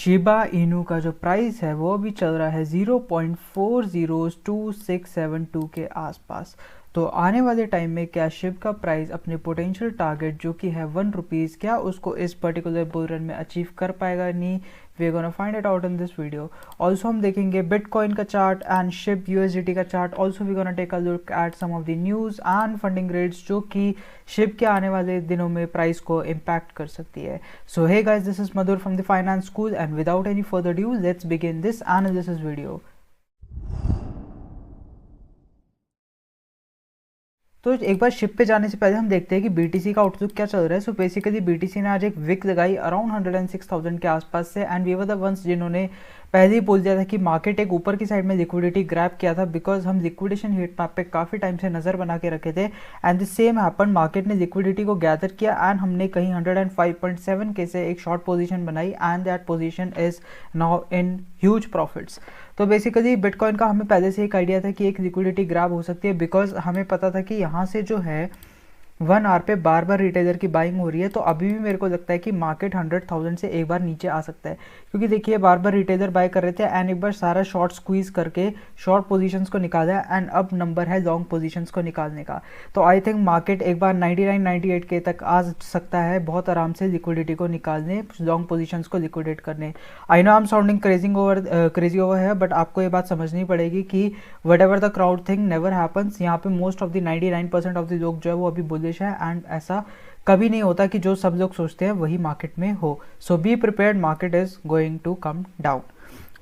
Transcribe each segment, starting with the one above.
Shiba Inu का जो price है वो अभी चल रहा है 0.402672 के आसपास। तो आने वाले टाइम में क्या शिब का प्राइस अपने पोटेंशियल टारगेट जो कि है ₹1, क्या उसको इस पर्टिकुलर बुल रन में अचीव कर पाएगा? नहीं, we are gonna find it out in this video. Also हम देखेंगे बिटकॉइन का चार्ट एंड शिब यूएसडीटी का chart. Also we gonna take a look at some of the news and funding rates जो कि शिब के आने वाले दिनों में प्राइस को इम्पैक्ट कर सकती है। So hey guys, this is Madhur from the finance school and without any further due let's begin this analysis video. तो एक बार शिप पे जाने से पहले हम देखते हैं कि बीटीसी का आउटलुक क्या चल रहा है। सो बेसिकली बीटीसी ने आज एक विक लगाई अराउंड 106,000 के आसपास से and we were the ones जिन्होंने पहले ही बोल दिया था कि मार्केट एक ऊपर की साइड में लिक्विडिटी ग्रैब किया था, बिकॉज हम लिक्विडेशन हीट मैप पे काफ़ी टाइम से नज़र बना के रखे थे and the same happen. Market ने लिक्विडिटी को गैदर किया एंड हमने कहीं 105.7 के से एक शॉर्ट पोजीशन बनाई and that position is now in huge profits. तो बेसिकली बिटकॉइन का हमें पहले से एक आइडिया था कि एक लिक्विडिटी ग्रैब हो सकती है, बिकॉज हमें पता था कि यहाँ से जो है 1 आवर पे बार बार रिटेलर की बाइंग हो रही है। तो अभी भी मेरे को लगता है कि मार्केट 100,000 से एक बार नीचे आ सकता है, क्योंकि देखिए बार बार रिटेलर बाय कर रहे थे एंड एक बार सारा शॉर्ट स्क्वीज करके शॉर्ट पोजीशंस को निकाला एंड अब नंबर है लॉन्ग पोजीशंस को निकालने का। तो आई थिंक मार्केट एक बार 99-98 के तक आ सकता है बहुत आराम से लिक्विडिटी को निकालने, लॉन्ग पोजीशंस को लिक्विडेट करने। I know I am sounding crazy over है, बट आपको ये बात समझनी पड़ेगी कि what ever the crowd think never happens. यहाँ पे most of the 99% of the लोग जो है वो अभी बुलिश है एंड ऐसा कभी नहीं होता कि जो सब लोग सोचते हैं वही मार्केट में हो। So be prepared, market is going to come down.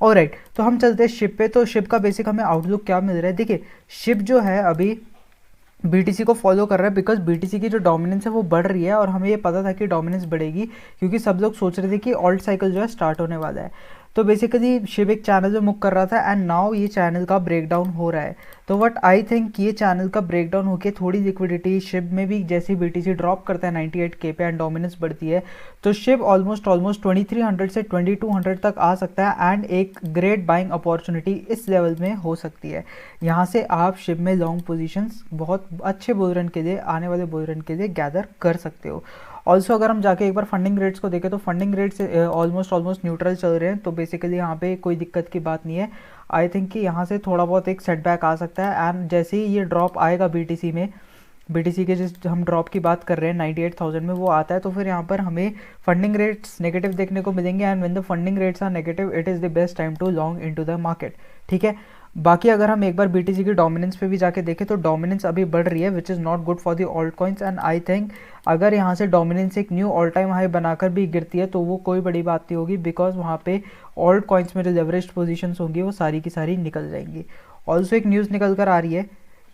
Alright, तो हम चलते हैं शिप पे। तो शिप का बेसिक हमें आउटलुक क्या मिल रहा है? देखिए शिप जो है अभी बीटीसी को फॉलो कर रहा है, बिकॉज बीटीसी की जो डोमिनेंस है वो बढ़ रही है और हमें ये पता था कि डोमिनेंस बढ़ेगी क्योंकि सब लोग सोच रहे थे कि ऑल्ट साइकिल जो है स्टार्ट होने वाला है। तो बेसिकली शिव एक चैनल में मूव कर रहा था एंड नाउ ये चैनल का ब्रेकडाउन हो रहा है। तो व्हाट आई थिंक ये चैनल का ब्रेकडाउन होकर थोड़ी लिक्विडिटी शिव में भी, जैसे बीटीसी ड्रॉप करता है 98K पे एंड डोमिनेंस बढ़ती है, तो शिव ऑलमोस्ट 2300 से 2200 तक आ सकता है एंड एक ग्रेट बाइंग अपॉर्चुनिटी इस लेवल में हो सकती है। यहाँ से आप शिव में लॉन्ग पोजीशंस बहुत अच्छे बुल रन के लिए, आने वाले बुल रन के लिए गैदर कर सकते हो। ऑल्सो अगर हम जाके एक बार फंडिंग रेट्स को देखें तो फंडिंग रेट्स ऑलमोस्ट न्यूट्रल चल रहे हैं। तो बेसिकली यहाँ पे कोई दिक्कत की बात नहीं है। आई थिंक कि यहाँ से थोड़ा बहुत एक सेटबैक आ सकता है एंड जैसे ही ये ड्रॉप आएगा बीटीसी में, बीटीसी के जिस हम ड्रॉप की बात कर रहे हैं 98,000 में वो आता है, तो फिर यहाँ पर हमें फंडिंग रेट्स नेगेटिव देखने को मिलेंगे and when the funding rates are negative it is the best time to long into the market. ठीक है, बाकी अगर हम एक बार बीटीसी की डोमिनेंस पे भी जाके देखें तो डोमिनेंस अभी बढ़ रही है which is not good for the alt coins and I think अगर यहाँ से डोमिनेंस एक न्यू ऑल टाइम हाई बनाकर भी गिरती है तो वो कोई बड़ी बात नहीं होगी, बिकॉज वहाँ पे ऑल्ट कॉइन्स में जो लेवरेज्ड पोजीशंस होंगी वो सारी की सारी निकल जाएंगी। ऑल्सो एक न्यूज़ निकल कर आ रही है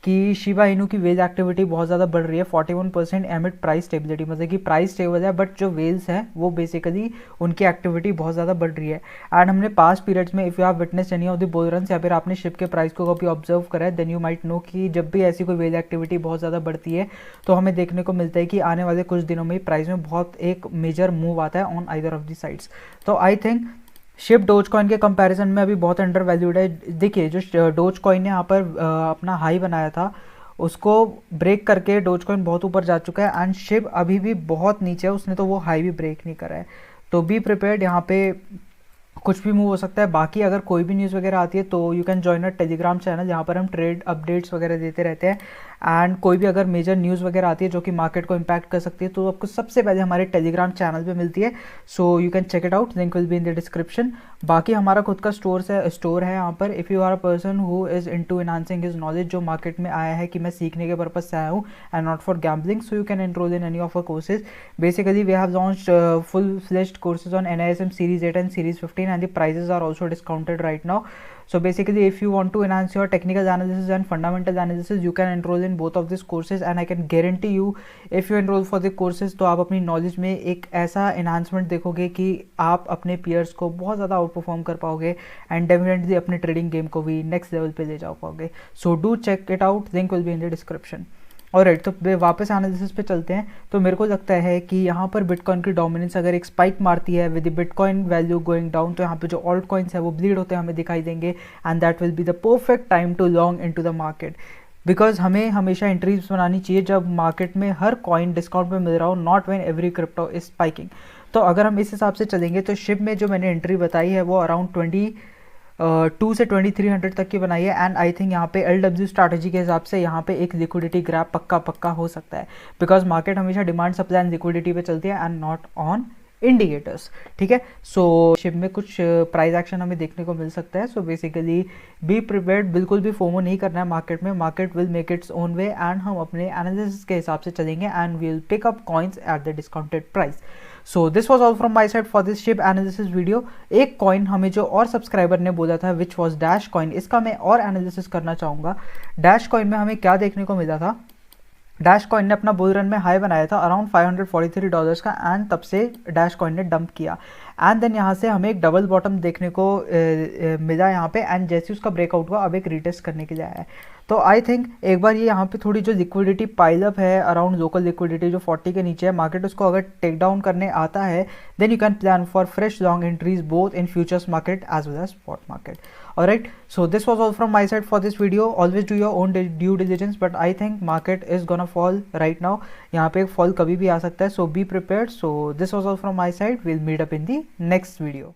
कि शिबा इनू की वेल एक्टिविटी बहुत ज़्यादा बढ़ रही है 41% एमिड प्राइस स्टेबिलिटी, मतलब कि प्राइस स्टेबल है बट जो वेल्स हैं वो बेसिकली उनकी एक्टिविटी बहुत ज़्यादा बढ़ रही है। एंड हमने पास्ट पीरियड्स में if you have witness any of the bull runs या फिर आपने शिप के प्राइस को कभी ऑब्जर्व करा है देन यू माइट नो कि जब भी ऐसी कोई वेल एक्टिविटी बहुत ज़्यादा बढ़ती है तो हमें देखने को मिलता है कि आने वाले कुछ दिनों में प्राइस में बहुत एक मेजर मूव आता है on either of the sides. तो I think Shib Dogecoin के कंपैरिजन में अभी बहुत अंडर वैल्यूड है। देखिए जो डोज कॉइन ने यहाँ पर अपना हाई बनाया था उसको ब्रेक करके डोज कॉइन बहुत ऊपर जा चुका है एंड शिप अभी भी बहुत नीचे है, उसने तो वो हाई भी ब्रेक नहीं करा है। तो बी प्रिपेयर्ड, यहाँ पे कुछ भी मूव हो सकता है। बाकी अगर कोई भी न्यूज़ वगैरह आती है तो you can join a Telegram channel जहाँ पर हम ट्रेड अपडेट्स वगैरह देते रहते हैं एंड कोई भी अगर मेजर न्यूज़ वगैरह आती है जो कि मार्केट को इम्पैक्ट कर सकती है तो आपको सबसे पहले हमारे टेलीग्राम चैनल पे मिलती है। So you can check it out, link will be in the description. बाकी हमारा खुद का स्टोर है यहाँ पर। If you are a person who is into enhancing his knowledge, जो मार्केट में आया है कि मैं सीखने के पर्पज से आया हूँ and not for gambling, so you can enroll in any of our courses. Basically we have launched full fledged courses on NISM Series 8 and Series 15 and the prices are also discounted right now. So basically if you want to enhance your technical analysis and fundamental analysis you can enroll in both of these courses and I can guarantee you if you enroll for the courses तो आप अपनी knowledge में एक ऐसा enhancement देखोगे कि आप अपने पीयर्स को बहुत ज़्यादा आउट परफॉर्म कर पाओगे एंड डेफिनेटली अपने ट्रेडिंग गेम को भी नेक्स्ट लेवल पे ले जा पाओगे। So do check it out, link will be in the description. Alright, तो वापस एनालिसिस पे चलते हैं। तो मेरे को लगता है कि यहाँ पर बिटकॉइन की डोमिनेंस अगर एक स्पाइक मारती है with the bitcoin value going down तो यहाँ पे जो ऑल्ट कॉइन्स है वो ब्लीड होते हैं हमें दिखाई देंगे and that will be the perfect time to long into the market, because हमें हमेशा एंट्रीज बनानी चाहिए जब मार्केट में हर कॉइन डिस्काउंट में मिल रहा हो, not when every crypto is spiking. तो अगर हम इस हिसाब से चलेंगे तो शिप में जो मैंने एंट्री बताई है वो अराउंड 2 से 2300 तक की बनाई है। एंड आई थिंक यहाँ पे LW स्ट्रैटेजी के हिसाब से यहाँ पे एक लिक्विडिटी ग्रैब पक्का हो सकता है, बिकॉज मार्केट हमेशा डिमांड सप्लाई एंड लिक्विडिटी पे चलती है एंड नॉट ऑन इंडिकेटर्स। ठीक है, सो शिप में कुछ प्राइस एक्शन हमें देखने को मिल सकता है। सो बेसिकली बी प्रिपेयर्ड, बिल्कुल भी फोमो नहीं करना है मार्केट में। Market will make its own way and हम अपने एनालिसिस के हिसाब से चलेंगे and we will pick up coins at the discounted price. So this was all from my side for this Shib analysis video. एक coin हमें जो और सब्सक्राइबर ने बोला था विच वॉज डैश कॉइन, इसका मैं और एनालिसिस करना चाहूँगा। डैश कॉइन में हमें क्या देखने को मिला था, डैश कॉइन ने अपना बुल रन में हाई बनाया था अराउंड $543 का एंड तब से डैश कॉइन ने डंप किया एंड देन यहाँ से हमें एक डबल बॉटम देखने को मिला यहाँ पे एंड जैसे उसका ब्रेकआउट हुआ अब एक रीटेस्ट करने के लिए आया है। तो आई थिंक एक बार ये यहाँ पे थोड़ी जो लिक्विडिटी पाइलअप है अराउंड लोकल लिक्विडिटी जो 40 के नीचे है, मार्केट उसको अगर टेक डाउन करने आता है then you can plan for fresh long entries both in futures market as well as spot market. Alright, so this was all from my side for this video. Always do your own due diligence, but I think market is gonna fall right now. यहाँ पे fall कभी भी आ सकता है, so be prepared. So this was all from my side. We'll meet up in the next video.